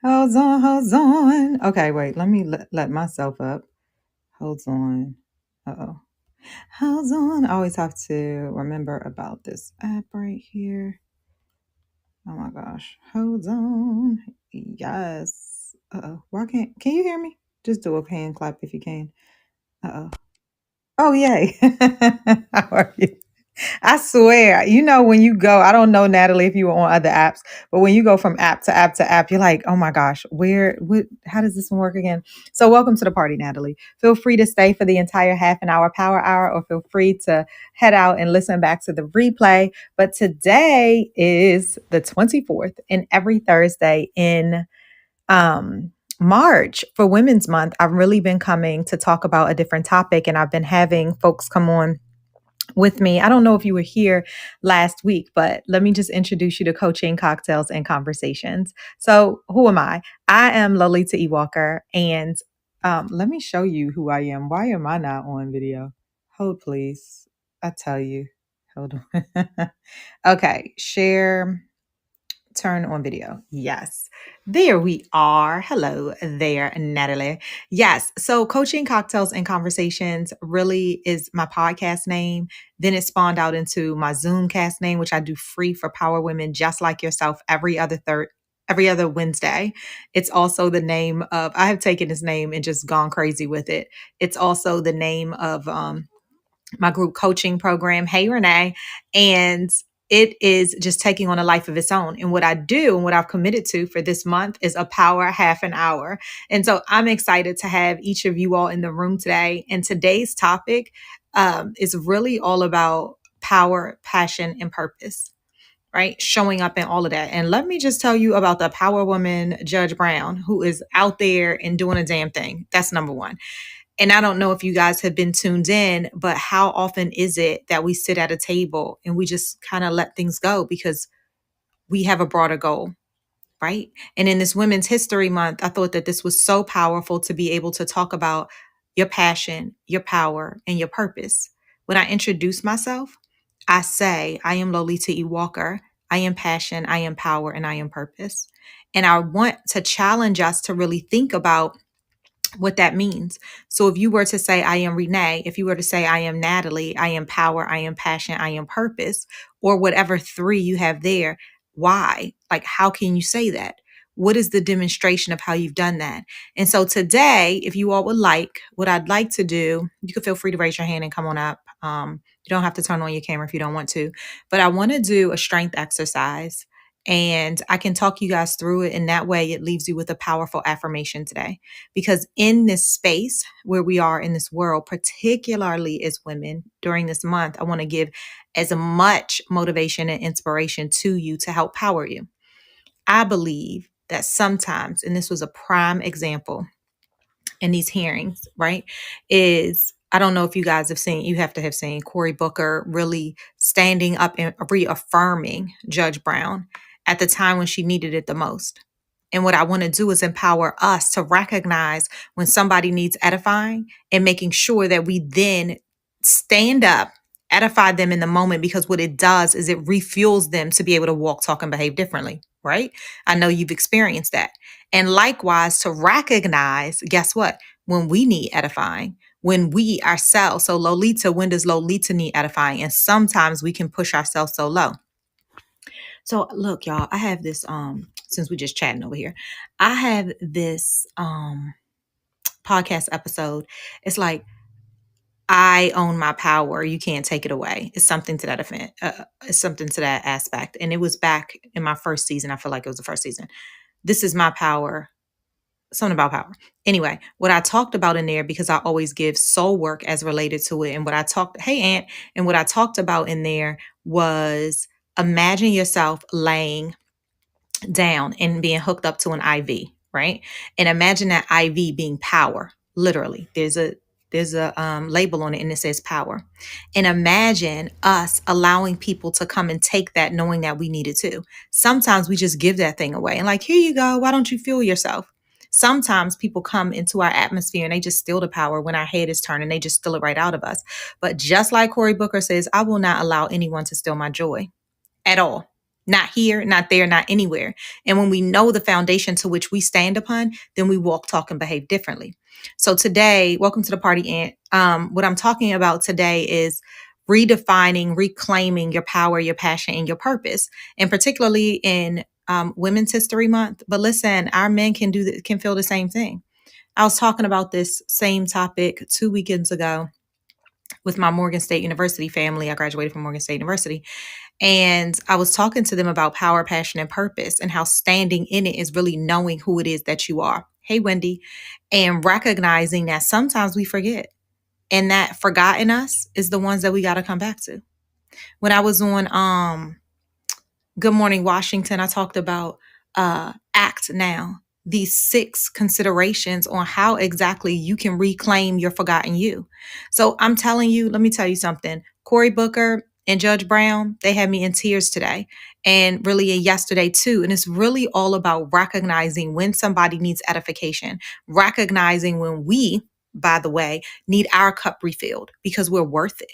Hold on, hold on. Okay, wait. Let me let myself up. Hold on. Uh-oh. Hold on. I always have to remember about this app right here. Oh my gosh. Hold on. Yes. Uh-oh. Why can you hear me? Just do a hand clap if you can. Uh-oh. Oh yay. How are you? I swear, when you go, I don't know, Natalie, if you were on other apps, but when you go from app to app to app, you're like, oh my gosh, how does this one work again? So, welcome to the party, Natalie. Feel free to stay for the entire half an hour, power hour, or feel free to head out and listen back to the replay. But today is the 24th, and every Thursday in March for Women's Month, I've really been coming to talk about a different topic, and I've been having folks come on with me. I don't know if you were here last week, but let me just introduce you to Coaching Cocktails and Conversations. So, who am I? I am Lolita E. Walker, and let me show you who I am. Why am I not on video? Hold, please. I tell you. Hold on. Okay, share. Turn on video. Yes. There we are. Hello there, Natalie. Yes. So, Coaching Cocktails and Conversations really is my podcast name. Then it spawned out into my Zoomcast name, which I do free for power women just like yourself every other Wednesday. It's also the name of, I have taken this name and just gone crazy with it. It's also the name of my group coaching program, Hey Renee. And it is just taking on a life of its own. And what I do and what I've committed to for this month is a power half an hour. And so I'm excited to have each of you all in the room today. And today's topic is really all about power, passion, and purpose. Right? Showing up in all of that. And let me just tell you about the power woman, Judge Brown, who is out there and doing a damn thing. That's number one. And I don't know if you guys have been tuned in, but how often is it that we sit at a table and we just kind of let things go because we have a broader goal, right? And in this Women's History Month, I thought that this was so powerful to be able to talk about your passion, your power, and your purpose. When I introduce myself, I say, I am Lolita E. Walker. I am passion, I am power, and I am purpose. And I want to challenge us to really think about what that means. So if you were to say, I am Renee, if you were to say, I am Natalie, I am power, I am passion, I am purpose, or whatever three you have there, why? Like, how can you say that? What is the demonstration of how you've done that? And so today, if you all would like, what I'd like to do, you can feel free to raise your hand and come on up. You don't have to turn on your camera if you don't want to, but I want to do a strength exercise and I can talk you guys through it. And that way it leaves you with a powerful affirmation today. Because in this space where we are in this world, particularly as women during this month, I want to give as much motivation and inspiration to you to help power you. I believe that sometimes, and this was a prime example in these hearings, right, is I don't know if you guys have seen, you have to have seen Cory Booker really standing up and reaffirming Judge Brown at the time when she needed it the most. And what I want to do is empower us to recognize when somebody needs edifying and making sure that we then stand up, edify them in the moment, because what it does is it refuels them to be able to walk, talk, and behave differently, right? I know you've experienced that. And likewise, to recognize, guess what? When we need edifying, when we ourselves, so Lolita, when does Lolita need edifying? And sometimes we can push ourselves so low. So look, y'all, I have this since we just chatting over here, I have this podcast episode. It's like, I own my power. You can't take it away. It's something to that effect. It's something to that aspect. And it was back in my first season. I feel like it was the first season. This is my power. Something about power. Anyway, what I talked about in there, because I always give soul work as related to it. And what I talked, hey, Aunt, and what I talked about in there was imagine yourself laying down and being hooked up to an IV, right? And imagine that IV being power. Literally, there's a label on it and it says power. And imagine us allowing people to come and take that, knowing that we need it too. Sometimes we just give that thing away and like, here you go. Why don't you feel yourself? Sometimes people come into our atmosphere and they just steal the power when our head is turned and they just steal it right out of us. But just like Cory Booker says, I will not allow anyone to steal my joy at all. Not here, not there, not anywhere. And when we know the foundation to which we stand upon, then we walk, talk, and behave differently. So today, welcome to the party, Aunt. What I'm talking about today is redefining, reclaiming your power, your passion, and your purpose, and particularly in Women's History Month. But listen, our men can feel the same thing. I was talking about this same topic 2 weekends ago with my Morgan State University family. I graduated from Morgan State University. And I was talking to them about power, passion, and purpose, and how standing in it is really knowing who it is that you are. Hey, Wendy. And recognizing that sometimes we forget. And that forgotten us is the ones that we got to come back to. When I was on Good Morning Washington, I talked about Act Now, these 6 considerations on how exactly you can reclaim your forgotten you. So I'm telling you, let me tell you something. Cory Booker and Judge Brown, they had me in tears today and really yesterday too. And it's really all about recognizing when somebody needs edification, recognizing when we, by the way, need our cup refilled because we're worth it,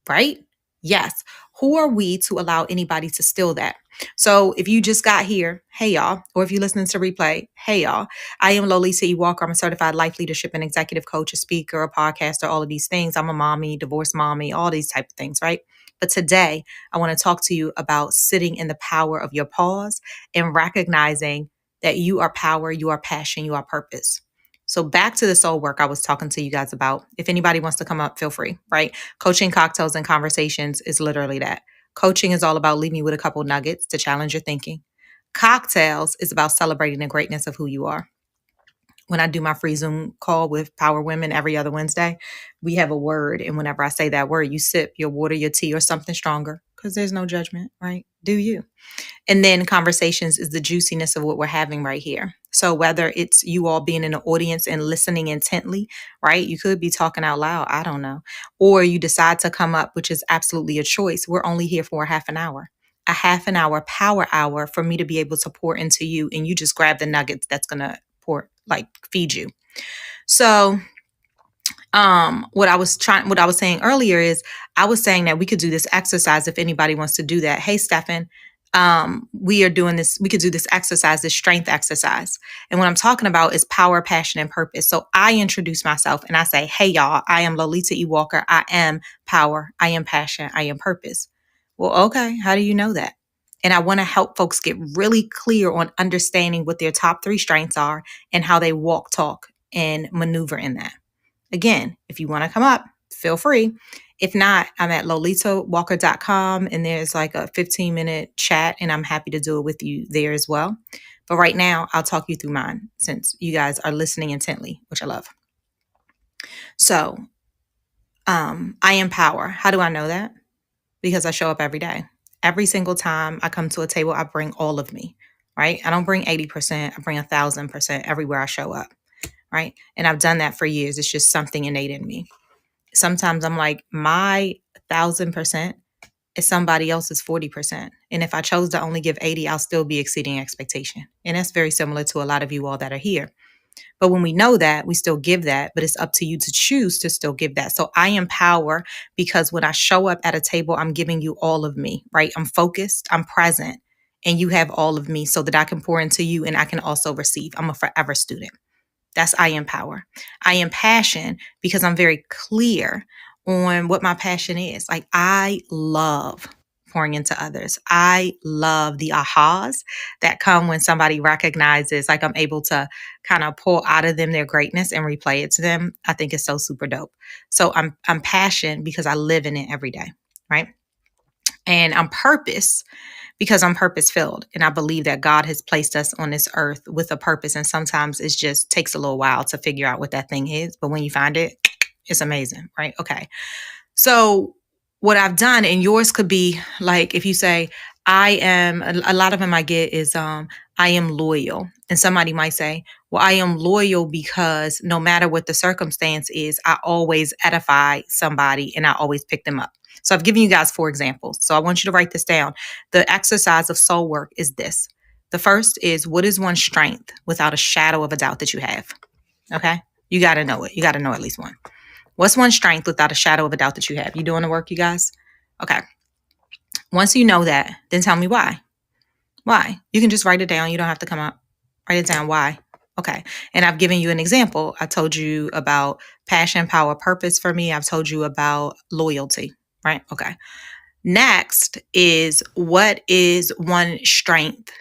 right? Yes. Who are we to allow anybody to steal that? So if you just got here, hey y'all, or if you're listening to replay, hey y'all, I am Lolita E. Walker. I'm a certified life leadership and executive coach, a speaker, a podcaster, all of these things. I'm a mommy, divorced mommy, all these type of things, right? But today I want to talk to you about sitting in the power of your pause and recognizing that you are power, you are passion, you are purpose. So back to the soul work I was talking to you guys about. If anybody wants to come up, feel free, right? Coaching, cocktails, and conversations is literally that. Coaching is all about leaving you with a couple nuggets to challenge your thinking. Cocktails is about celebrating the greatness of who you are. When I do my free Zoom call with Power Women every other Wednesday, we have a word. And whenever I say that word, you sip your water, your tea, or something stronger because there's no judgment, right? Do you? And then conversations is the juiciness of what we're having right here. So whether it's you all being in the audience and listening intently, right? You could be talking out loud. I don't know. Or you decide to come up, which is absolutely a choice. We're only here for a half an hour. A half an hour, power hour for me to be able to pour into you. And you just grab the nuggets that's going to feed you. So what I was saying earlier is I was saying that we could do this exercise if anybody wants to do that. Hey, Stefan, we could do this exercise, this strength exercise. And what I'm talking about is power, passion, and purpose. So I introduce myself and I say, hey, y'all, I am Lolita E. Walker. I am power. I am passion. I am purpose. Well, okay. How do you know that? And I want to help folks get really clear on understanding what their top 3 strengths are and how they walk, talk, and maneuver in that. Again, if you want to come up, feel free. If not, I'm at lolitawalker.com and there's like a 15-minute chat and I'm happy to do it with you there as well. But right now, I'll talk you through mine since you guys are listening intently, which I love. So, I am power. How do I know that? Because I show up every day. Every single time I come to a table, I bring all of me, right? I don't bring 80%. I bring 1,000% everywhere I show up, right? And I've done that for years. It's just something innate in me. Sometimes I'm like, my 1,000% is somebody else's 40%. And if I chose to only give 80, I'll still be exceeding expectation. And that's very similar to a lot of you all that are here. But when we know that, we still give that, but it's up to you to choose to still give that. So I empower because when I show up at a table, I'm giving you all of me, right? I'm focused, I'm present, and you have all of me so that I can pour into you and I can also receive. I'm a forever student. That's I am power. I am passion because I'm very clear on what my passion is. Like I love pouring into others. I love the ahas that come when somebody recognizes, like I'm able to kind of pull out of them their greatness and replay it to them. I think it's so super dope. So I'm passion because I live in it every day, right? And I'm purpose because I'm purpose filled. And I believe that God has placed us on this earth with a purpose. And sometimes it just takes a little while to figure out what that thing is. But when you find it, it's amazing, right? Okay. So what I've done, and yours could be like, if you say, a lot of them I get is, I am loyal. And somebody might say, well, I am loyal because no matter what the circumstance is, I always edify somebody and I always pick them up. So I've given you guys 4 examples. So I want you to write this down. The exercise of soul work is this. The first is, what is one strength without a shadow of a doubt that you have? Okay. You got to know it. You got to know at least one. What's one strength without a shadow of a doubt that you have? You doing the work, you guys? Okay. Once you know that, then tell me why. Why? You can just write it down. You don't have to come up. Write it down. Why? Okay. And I've given you an example. I told you about passion, power, purpose for me. I've told you about loyalty, right? Okay. Next is, what is one strength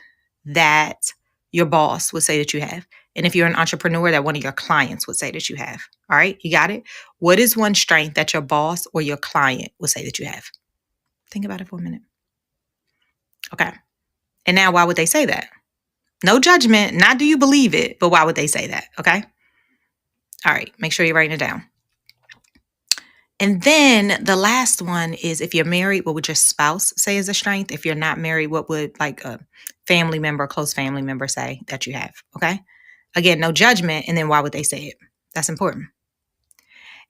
that your boss would say that you have? And if you're an entrepreneur, that one of your clients would say that you have. All right. You got it? What is one strength that your boss or your client would say that you have? Think about it for a minute. Okay. And now, why would they say that? No judgment. Not do you believe it, but why would they say that? Okay. All right. Make sure you're writing it down. And then the last one is, if you're married, what would your spouse say is a strength? If you're not married, what would like a family member, close family member say that you have? Okay. Again, no judgment. And then why would they say it? That's important.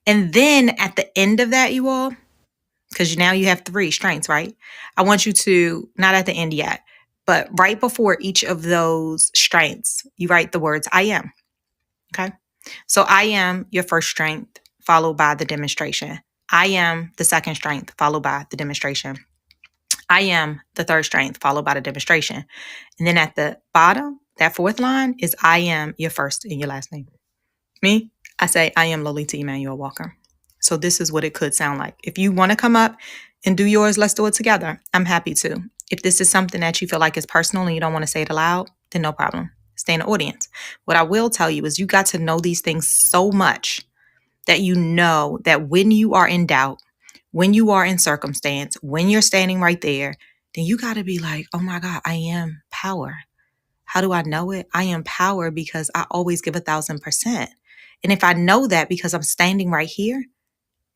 And then at the end of that, you all, because now you have 3 strengths, right? I want you to, not at the end yet, but right before each of those strengths, you write the words I am. Okay. So I am your first strength, followed by the demonstration. I am the second strength, followed by the demonstration. I am the third strength, followed by the demonstration. And then at the bottom, that 4th line is I am your first and your last name. Me, I say I am Lolita Emmanuel Walker. So this is what it could sound like. If you want to come up and do yours, let's do it together. I'm happy to. If this is something that you feel like is personal and you don't want to say it aloud, then no problem. Stay in the audience. What I will tell you is, you got to know these things so much that you know that when you are in doubt, when you are in circumstance, when you're standing right there, then you got to be like, oh my God, I am power. How do I know it? I am power because I always give 1,000%. And if I know that because I'm standing right here,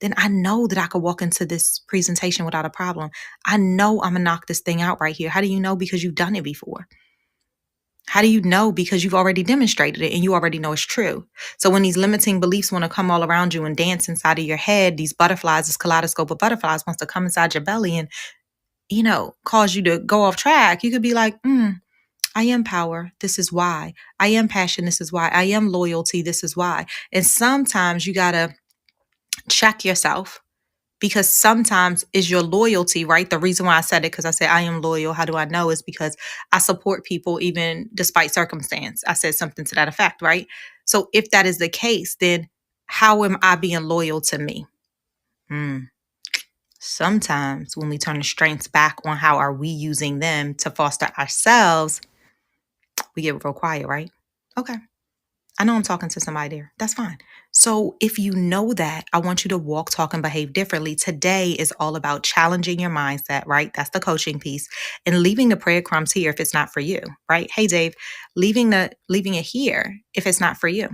then I know that I could walk into this presentation without a problem. I know I'm going to knock this thing out right here. How do you know? Because you've done it before. How do you know? Because you've already demonstrated it and you already know it's true. So when these limiting beliefs want to come all around you and dance inside of your head, these butterflies, this kaleidoscope of butterflies wants to come inside your belly and, cause you to go off track, you could be like, I am power. This is why. I am passion. This is why. I am loyalty. This is why. And sometimes you got to check yourself, because sometimes is your loyalty, right? The reason why I said it, because I said I am loyal. How do I know? Is because I support people even despite circumstance. I said something to that effect, right? So if that is the case, then how am I being loyal to me? Sometimes when we turn the strengths back on how are we using them to foster ourselves, we get real quiet, right? Okay. I know I'm talking to somebody there. That's fine. So if you know that, I want you to walk, talk, and behave differently. Today is all about challenging your mindset, right? That's the coaching piece. And leaving the breadcrumbs here if it's not for you, right? Hey, Dave, leaving it here if it's not for you.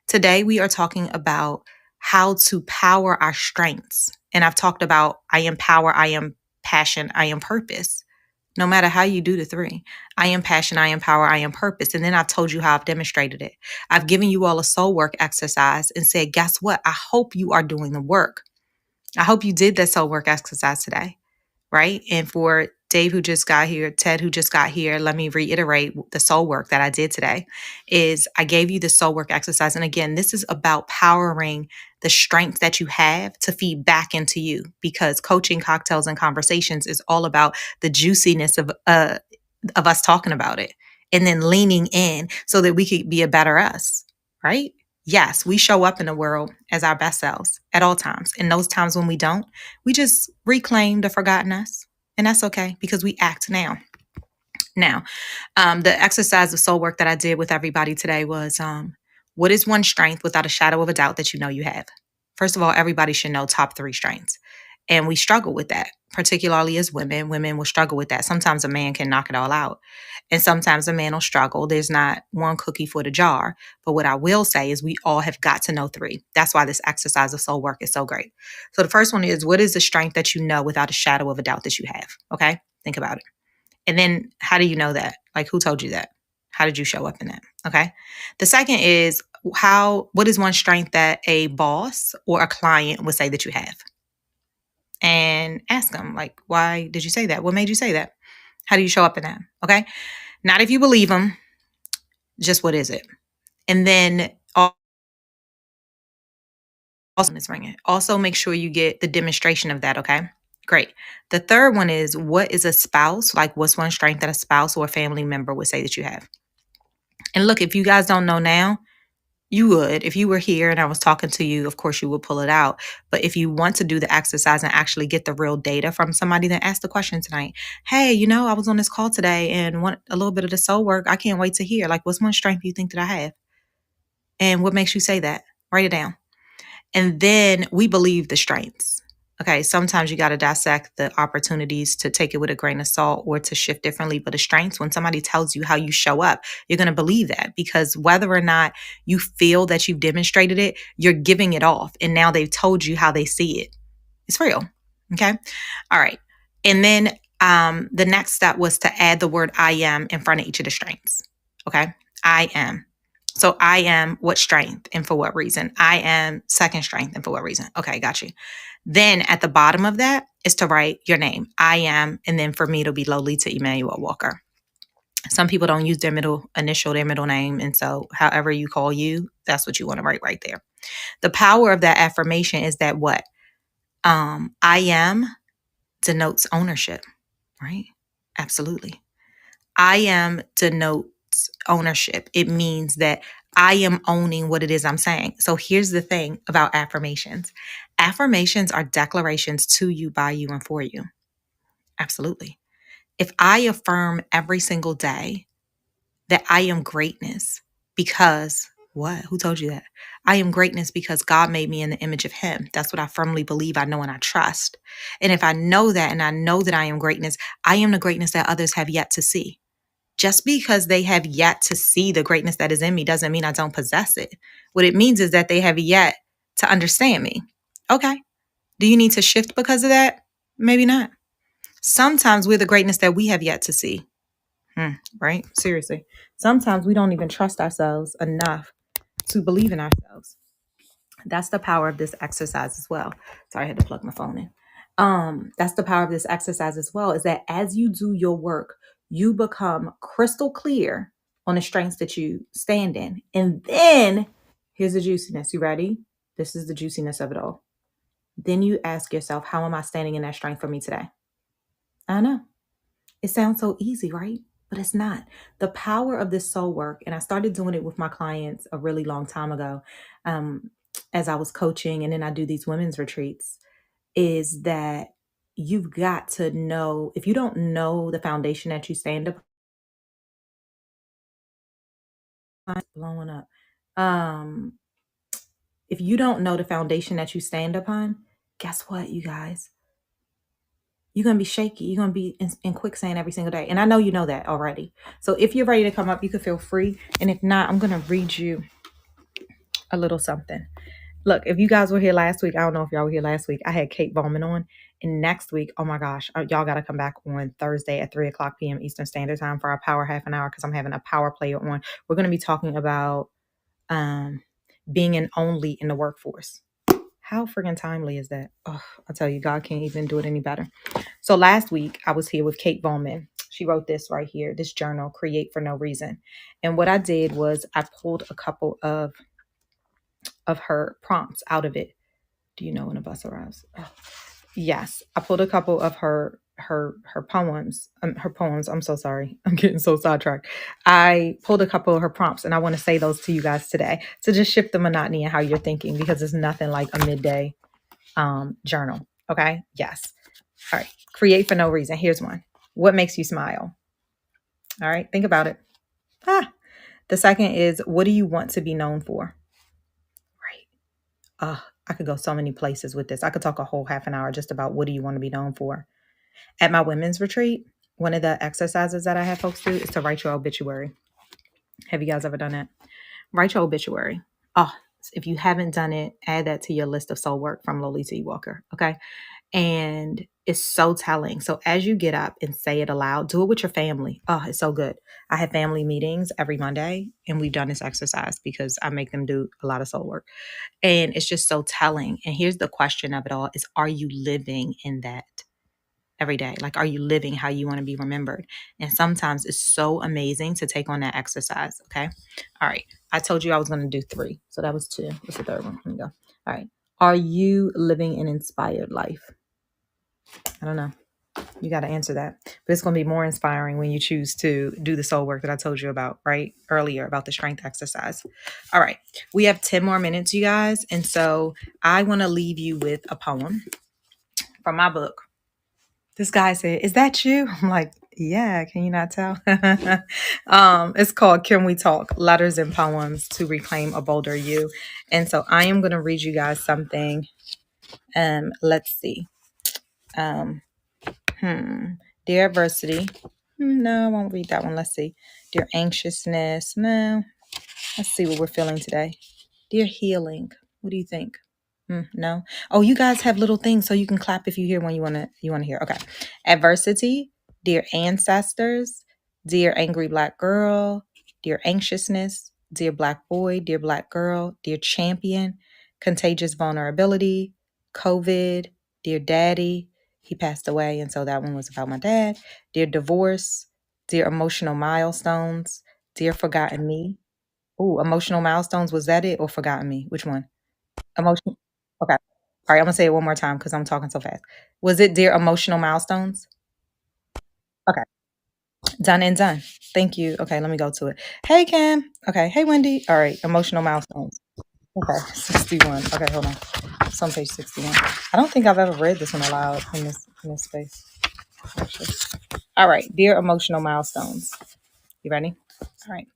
Today we are talking about how to power our strengths. And I've talked about I am power, I am passion, I am purpose. No matter how you do the 3, I am passion, I am power, I am purpose. And then I've told you how I've demonstrated it. I've given you all a soul work exercise and said, guess what? I hope you are doing the work. I hope you did that soul work exercise today, right? And for Dave, who just got here, Ted, who just got here, let me reiterate the soul work that I did today is I gave you the soul work exercise. And again, this is about powering the strength that you have to feed back into you, because coaching, cocktails, and conversations is all about the juiciness of us talking about it and then leaning in so that we could be a better us, right? Yes, we show up in the world as our best selves at all times. And those times when we don't, we just reclaim the forgotten us. And that's okay because we act now. Now, the exercise of soul work that I did with everybody today was, what is one strength without a shadow of a doubt that you know you have? First of all, everybody should know top 3 strengths. And we struggle with that, particularly as women. Women will struggle with that. Sometimes a man can knock it all out. And sometimes a man will struggle. There's not one cookie for the jar. But what I will say is we all have got to know 3. That's why this exercise of soul work is so great. So the first one is, what is the strength that you know without a shadow of a doubt that you have? Okay, think about it. And then how do you know that? Like, who told you that? How did you show up in that? Okay. The second is, what is one strength that a boss or a client would say that you have? And ask them, like, why did you say that? What made you say that? How do you show up in that? Okay. Not if you believe them, just what is it? And then also, it's ringing. Also make sure you get the demonstration of that. Okay. Great. The third one is, what is a spouse? Like, what's one strength that a spouse or a family member would say that you have? And look, if you guys don't know now, you would. If you were here and I was talking to you, of course you would pull it out. But if you want to do the exercise and actually get the real data from somebody, then ask the question tonight. Hey, I was on this call today and want a little bit of the soul work. I can't wait to hear. Like, what's one strength you think that I have? And what makes you say that? Write it down. And then we believe the strengths. Okay, sometimes you got to dissect the opportunities to take it with a grain of salt or to shift differently. But the strengths, when somebody tells you how you show up, you're going to believe that, because whether or not you feel that you've demonstrated it, you're giving it off. And now they've told you how they see it. It's real. Okay. All right. And then the next step was to add the word I am in front of each of the strengths. Okay. I am. So I am what strength and for what reason? I am second strength and for what reason? Okay, got you. Then at the bottom of that is to write your name. I am, and then for me it'll be Lolita Emmanuel Walker. Some people don't use their middle name. And so however you call you, that's what you want to write right there. The power of that affirmation is that what? I am denotes ownership, right? Absolutely. I am denotes ownership. It means that I am owning what it is I'm saying. So here's the thing about affirmations. Affirmations are declarations to you, by you, and for you. Absolutely. If I affirm every single day that I am greatness because what? Who told you that? I am greatness because God made me in the image of Him. That's what I firmly believe, I know, and I trust. And if I know that and I know that I am greatness, I am the greatness that others have yet to see. Just because they have yet to see the greatness that is in me doesn't mean I don't possess it. What it means is that they have yet to understand me. Okay. Do you need to shift because of that? Maybe not. Sometimes we're the greatness that we have yet to see. Right? Seriously. Sometimes we don't even trust ourselves enough to believe in ourselves. That's the power of this exercise as well. Sorry, I had to plug my phone in. That's the power of this exercise as well, is that as you do your work, you become crystal clear on the strengths that you stand in. And then here's the juiciness. You ready? This is the juiciness of it all. Then you ask yourself, how am I standing in that strength for me today? I know. It sounds so easy, right? But it's not. The power of this soul work, and I started doing it with my clients a really long time ago, as I was coaching, and then I do these women's retreats, is that you've got to know, if you don't know the foundation that you stand upon, blowing up. Um, if you don't know the foundation that you stand upon, guess what, you guys? You're going to be shaky. You're going to be in quicksand every single day. And I know you know that already. So if you're ready to come up, you can feel free. And if not, I'm going to read you a little something. Look, if you guys were here last week, I don't know if y'all were here last week, I had Kate Bowman on. And next week, oh my gosh, y'all got to come back on Thursday at 3:00 p.m. Eastern Standard Time for our power half an hour, because I'm having a power player on. We're going to be talking about being an only in the workforce. How friggin' timely is that? Oh, I tell you, God can't even do it any better. So last week, I was here with Kate Bowman. She wrote this right here, this journal, Create for No Reason. And what I did was I pulled a couple of her prompts out of it. Do you know when a bus arrives? Oh, yes, I pulled a couple of her poems. Her poems. I'm so sorry. I'm getting so sidetracked. I pulled a couple of her prompts, and I want to say those to you guys today to just shift the monotony in how you're thinking, because it's nothing like a midday journal. Okay. Yes. All right. Create for no reason. Here's one. What makes you smile? All right. Think about it. The second is, what do you want to be known for? Right. I could go so many places with this. I could talk a whole half an hour just about what do you want to be known for. At my women's retreat, one of the exercises that I have folks do is to write your obituary. Have you guys ever done that? Write your obituary. If you haven't done it, add that to your list of soul work from Lolita E. Walker. Okay. And it's so telling. So as you get up and say it aloud, do it with your family. Oh, it's so good. I have family meetings every Monday, and we've done this exercise because I make them do a lot of soul work. And it's just so telling. And here's the question of it all is, are you living in that every day? Like, are you living how you want to be remembered? And sometimes it's so amazing to take on that exercise. Okay. All right. I told you I was going to do 3. So that was 2. What's the third one? Let me go. All right. Are you living an inspired life? I don't know. You got to answer that. But it's going to be more inspiring when you choose to do the soul work that I told you about, right? Earlier about the strength exercise. All right. We have 10 more minutes, you guys. And so I want to leave you with a poem from my book. This guy said, "Is that you?" I'm like, "Yeah, can you not tell?" It's called Can We Talk? Letters and Poems to Reclaim a Bolder You. And so I am going to read you guys something. Let's see. Um, Dear adversity. No, I won't read that one. Let's see. Dear anxiousness. No. Let's see what we're feeling today. Dear healing. What do you think? No. Oh, you guys have little things so you can clap if you hear one you want to hear. Okay. Adversity, dear ancestors, dear angry black girl, dear anxiousness, dear black boy, dear black girl, dear champion, contagious vulnerability, COVID, dear daddy. He passed away, and so that one was about my dad. Dear divorce, dear emotional milestones, dear forgotten me. Oh, emotional milestones, was that it or forgotten me? Which one? Emotion. Okay. All right, I'm gonna say it one more time because I'm talking so fast. Was it dear emotional milestones? Okay. Done and done. Thank you. Okay, let me go to it. Hey Kim. Okay. Hey Wendy. All right. Emotional milestones. Okay. 61. Okay, hold on. It's on page 61. I don't think I've ever read this one aloud in this space. Actually. All right. Dear emotional milestones. You ready? All right.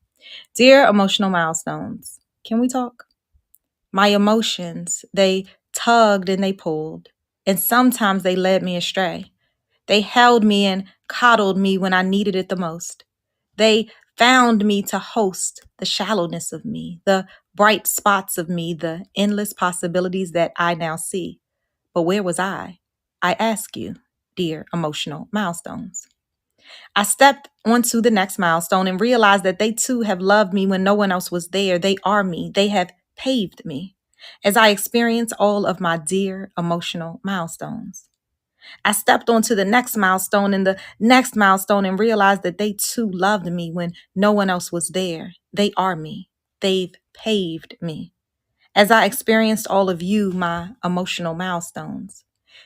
Dear emotional milestones. Can we talk? My emotions, they tugged and they pulled, and sometimes they led me astray. They held me and coddled me when I needed it the most. They found me to host the shallowness of me, the bright spots of me, the endless possibilities that I now see. But where was I? I ask you, dear emotional milestones. I stepped onto the next milestone and realized that they too have loved me when no one else was there. They are me. They have paved me as I experience all of my dear emotional milestones. I stepped onto the next milestone and the next milestone and realized that they too loved me when no one else was there. They are me. They've paved me as I experienced all of you, my emotional milestones.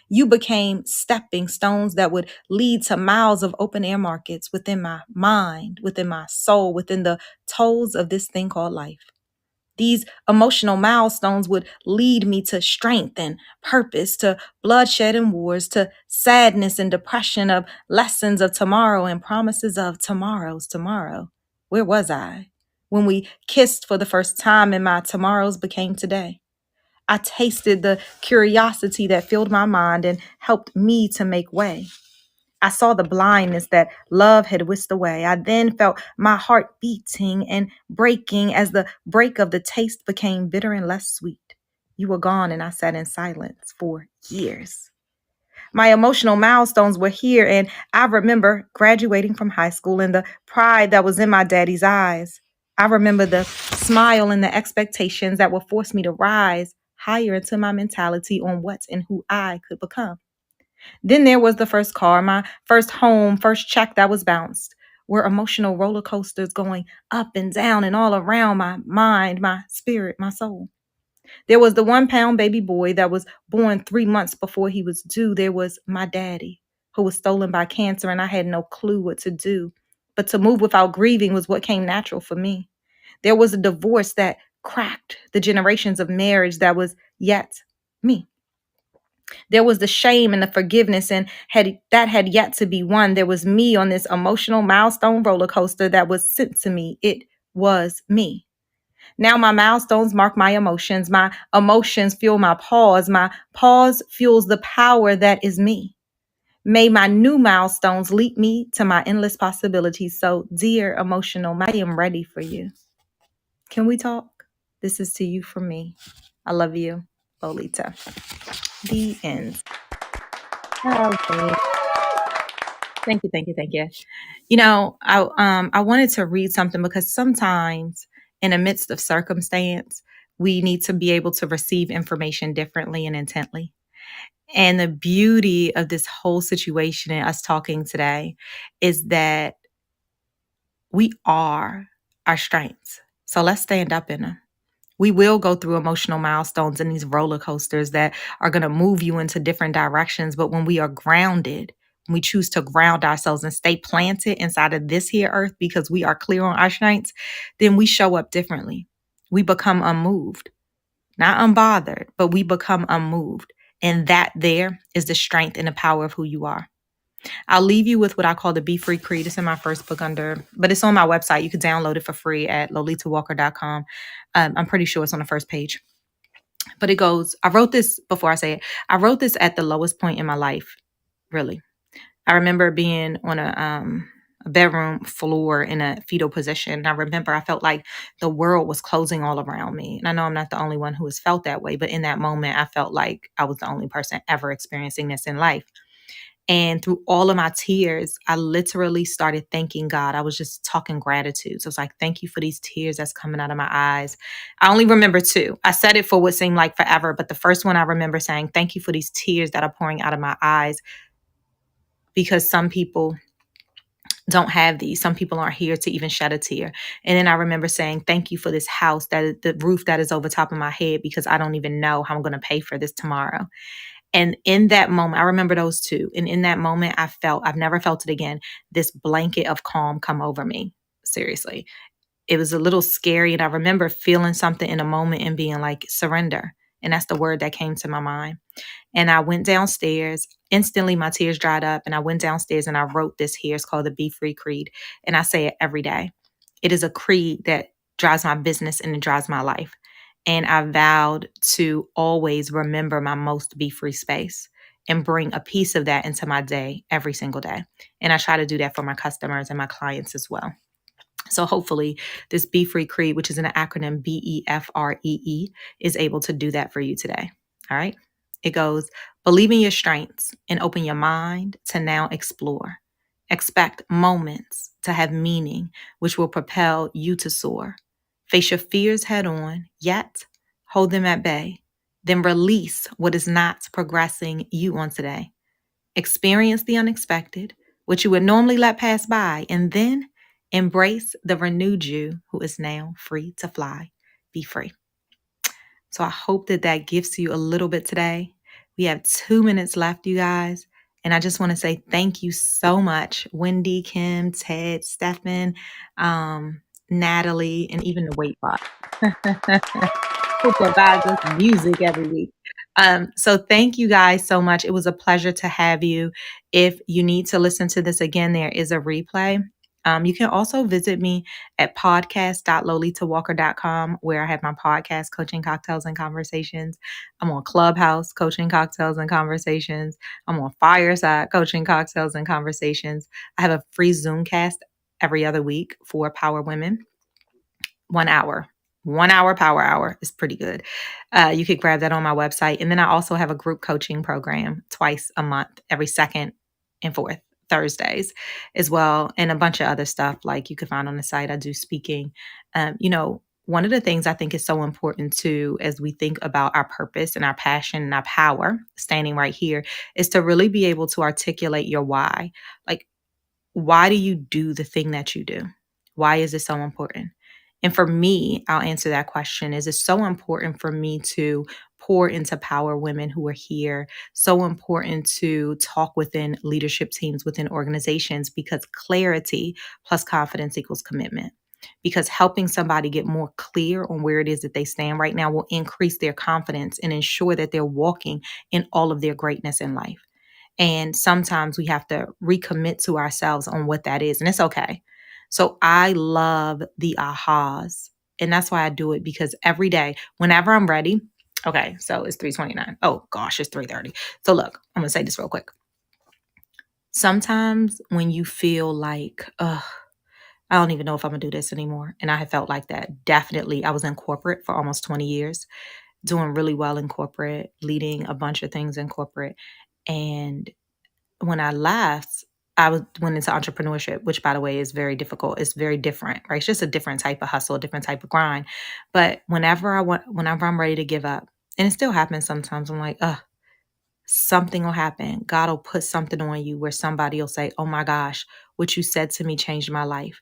You became stepping stones that would lead to miles of open air markets within my mind, within my soul, within the toes of this thing called life. These emotional milestones would lead me to strength and purpose, to bloodshed and wars, to sadness and depression, of lessons of tomorrow and promises of tomorrow's tomorrow. Where was I when we kissed for the first time and my tomorrows became today? I tasted the curiosity that filled my mind and helped me to make way. I saw the blindness that love had whisked away. I then felt my heart beating and breaking as the break of the taste became bitter and less sweet. You were gone, and I sat in silence for years. My emotional milestones were here, and I remember graduating from high school and the pride that was in my daddy's eyes. I remember the smile and the expectations that would force me to rise higher into my mentality on what and who I could become. Then there was the first car, my first home, first check that was bounced. Were emotional roller coasters going up and down and all around my mind, my spirit, my soul. There was the 1 pound baby boy that was born 3 months before he was due. There was my daddy, who was stolen by cancer, and I had no clue what to do. But to move without grieving was what came natural for me. There was a divorce that cracked the generations of marriage that was yet me. There was the shame and the forgiveness and had yet to be won. There was me on this emotional milestone roller coaster that was sent to me. It was me. Now my milestones mark my emotions. My emotions fuel my pause. My pause fuels the power that is me. May my new milestones lead me to my endless possibilities. So, dear emotional, I am ready for you. Can we talk? This is to you from me. I love you, Lolita. The end. Okay. Thank you, thank you, thank you. I wanted to read something because sometimes in the midst of circumstance, we need to be able to receive information differently and intently. And the beauty of this whole situation and us talking today is that we are our strengths. So let's stand up in them. We will go through emotional milestones and these roller coasters that are going to move you into different directions. But when we are grounded, when we choose to ground ourselves and stay planted inside of this here earth because we are clear on our strengths, then we show up differently. We become unmoved, not unbothered, but we become unmoved. And that there is the strength and the power of who you are. I'll leave you with what I call the Be Free Creed. It's in my first book but it's on my website. You can download it for free at lolitawalker.com. I'm pretty sure it's on the first page. But it goes, I wrote this before I say it. I wrote this at the lowest point in my life, really. I remember being on a bedroom floor in a fetal position. I remember I felt like the world was closing all around me. And I know I'm not the only one who has felt that way, but in that moment, I felt like I was the only person ever experiencing this in life. And through all of my tears, I literally started thanking God. I was just talking gratitude. So it's like, thank you for these tears that's coming out of my eyes. I only remember two. I said it for what seemed like forever, but the first one I remember saying, thank you for these tears that are pouring out of my eyes, because some people don't have these. Some people aren't here to even shed a tear. And then I remember saying, thank you for this house, that the roof that is over top of my head, because I don't even know how I'm going to pay for this tomorrow. And in that moment, I remember those two. And in that moment, I've never felt it again, this blanket of calm come over me. Seriously. It was a little scary. And I remember feeling something in a moment and being like, surrender. And that's the word that came to my mind. And I went downstairs. Instantly, my tears dried up. And I went downstairs and I wrote this here. It's called the Be Free Creed. And I say it every day. It is a creed that drives my business and it drives my life. And I vowed to always remember my most be free space and bring a piece of that into my day every single day. And I try to do that for my customers and my clients as well. So hopefully this Be Free Creed, which is an acronym BEFREE, is able to do that for you today. All right. It goes, believe in your strengths and open your mind to now explore. Expect moments to have meaning, which will propel you to soar. Face your fears head on, yet hold them at bay. Then release what is not progressing you on today. Experience the unexpected, which you would normally let pass by, and then embrace the renewed you who is now free to fly. Be free. So I hope that that gives you a little bit today. We have 2 minutes left, you guys. And I just want to say thank you so much, Wendy, Kim, Ted, Stefan, Natalie, and even the Weight Bot, who provides us music every week. So thank you guys so much. It was a pleasure to have you. If you need to listen to this again, there is a replay. You can also visit me at podcast.lolitawalker.com, where I have my podcast, Coaching Cocktails and Conversations. I'm on Clubhouse, Coaching Cocktails and Conversations. I'm on Fireside, Coaching Cocktails and Conversations. I have a free Zoomcast every other week for Power Women. 1 hour. 1 hour power hour is pretty good. You could grab that on my website. And then I also have a group coaching program twice a month, every second and fourth Thursdays as well. And a bunch of other stuff like you can find on the site. I do speaking. One of the things I think is so important too, as we think about our purpose and our passion and our power standing right here, is to really be able to articulate your why. Like, why do you do the thing that you do? Why is it so important? And for me, I'll answer that question. Is it so important for me to pour into power women who are here? So important to talk within leadership teams, within organizations, because clarity plus confidence equals commitment. Because helping somebody get more clear on where it is that they stand right now will increase their confidence and ensure that they're walking in all of their greatness in life. And sometimes we have to recommit to ourselves on what that is. And it's okay. So I love the ahas. And that's why I do it, because every day, whenever I'm ready, okay, so it's 3:29. Oh gosh, it's 3:30. So look, I'm gonna say this real quick. Sometimes when you feel like, I don't even know if I'm gonna do this anymore. And I have felt like that. Definitely. I was in corporate for almost 20 years, doing really well in corporate, leading a bunch of things in corporate. And when I left, went into entrepreneurship, which by the way is very difficult. It's very different, right? It's just a different type of hustle, a different type of grind. But whenever I'm ready to give up, and it still happens sometimes, I'm like, something will happen. God will put something on you where somebody will say, oh my gosh, what you said to me changed my life.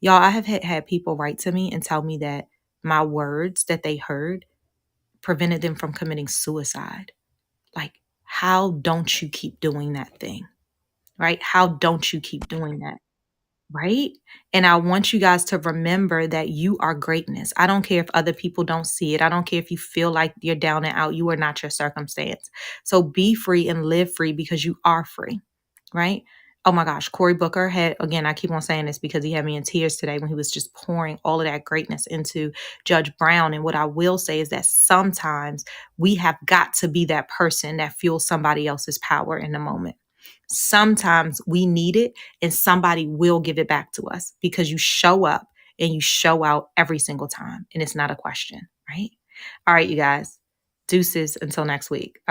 Y'all, I have had people write to me and tell me that my words that they heard prevented them from committing suicide. Like, how don't you keep doing that thing? Right? How don't you keep doing that? Right? And I want you guys to remember that you are greatness. I don't care if other people don't see it. I don't care if you feel like you're down and out. You are not your circumstance. So be free and live free because you are free. Right? Oh my gosh, Cory Booker had, again, I keep on saying this because he had me in tears today when he was just pouring all of that greatness into Judge Brown. And what I will say is that sometimes we have got to be that person that fuels somebody else's power in the moment. Sometimes we need it and somebody will give it back to us because you show up and you show out every single time. And it's not a question, right? All right, you guys, deuces until next week.